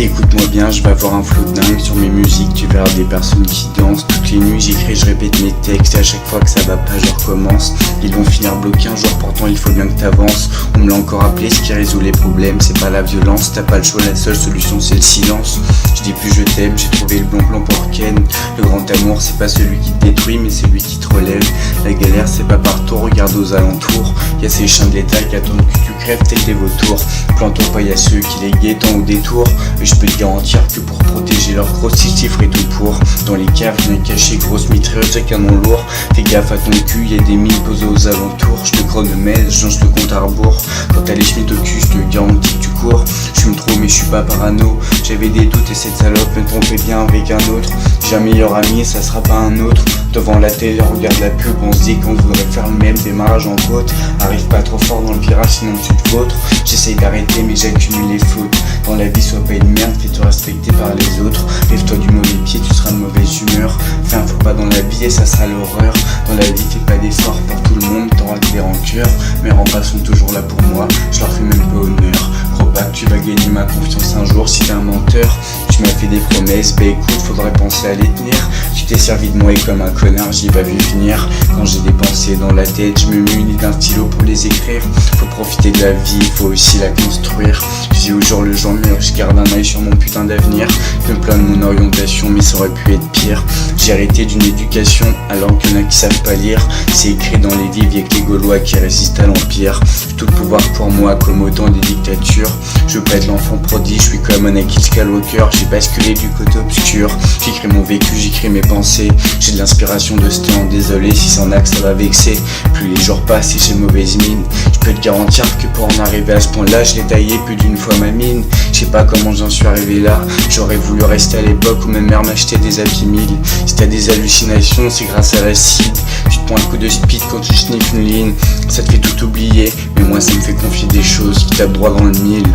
Écoute-moi bien, je vais avoir un flow dingue sur mes musiques. Tu verras des personnes qui dansent. Toutes les nuits j'écris, je répète mes textes. Et à chaque fois que ça va pas, je recommence. Ils vont finir bloqués un jour, pourtant il faut bien que t'avances. On me l'a encore appelé, ce qui résout les problèmes, c'est pas la violence. T'as pas le choix, la seule solution c'est le silence. Je dis plus je t'aime, j'ai trouvé le bon plan pour Ken. Le grand amour c'est pas celui qui te détruit, mais celui qui te relève. La galère c'est pas partout, regarde aux alentours. Y'a ces chiens de l'état qui attendent que tu crèves tel des vautours. Plantons pas, y'a ceux qui les guettent en haut des tours. Et je peux te garantir que pour protéger leur gros, si ferais tout pour. Dans les caves, bien caché, grosse mitrailleuse à canon lourd. Fais gaffe à ton cul, y'a des mines posées aux alentours. Je te chronomètre, je lance le compte à rebours. Quand t'as les chemises au cul, je te garantis que tu cours. Je fume trop mais je suis pas parano. J'avais des doutes et cette salope me trompait bien avec un autre. J'ai un meilleur ami et ça sera pas un autre. Devant la télé, regarde la pub, on se dit qu'on voudrait faire le même démarrage en côte. Arrive pas trop fort dans le virage sinon tu te vautres. J'essaye d'arrêter mais j'accumule les fautes. Dans la vie sois pas une merde, fais-toi respecter par les autres. Lève-toi du mauvais pied, tu seras de mauvaise humeur. Fais un faux pas dans la vie et ça sera l'horreur. Dans la vie fais pas d'efforts pour tout le monde, t'auras que des rancœurs. Mes remparts sont toujours là pour moi, je leur fais même pas honneur. Crois pas que tu vas gagner ma confiance un jour si t'es un menteur. Tu m'as fait des promesses, bah écoute, faudrait penser à les tenir. Tu t'es servi de moi et comme un connard, j'y ai pas vu venir. Quand j'ai des pensées dans la tête, je me munis d'un stylo pour les écrire. Faut profiter de la vie, faut aussi la construire. Je vis au jour le jour mûr, je garde un œil sur mon putain d'avenir. Je me plains de mon orientation, mais ça aurait pu être pire. J'ai hérité d'une éducation, alors qu'il y en a qui savent pas lire. C'est écrit dans les livres, y'a que les Gaulois qui résistent à l'Empire. Tout le pouvoir pour moi, comme autant des dictatures. Je veux pas être l'enfant prodige, je suis comme Anakin Skywalker. J'ai basculé du côté obscur. J'écris mon vécu, j'écris mes pensées. J'ai de l'inspiration de ce temps, désolé si c'en a que ça va vexer. Plus les jours passent et j'ai mauvaise mine. Je peux te garantir que pour en arriver à ce point là, je l'ai taillé plus d'une fois ma mine. Je sais pas comment j'en suis arrivé là. J'aurais voulu rester à l'époque où ma mère m'achetait des Happy Meal. Si t'as des hallucinations, c'est grâce à l'acide. Tu te prends un coup de speed quand tu sniffes une ligne. Ça te fait tout oublier, mais moi ça me fait confier des choses qui tapent droit dans le mille.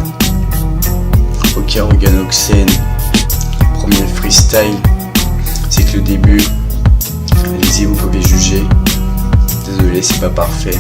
Ok, Organoxène, premier freestyle, c'est que le début. Allez-y, vous pouvez juger. Désolé, c'est pas parfait.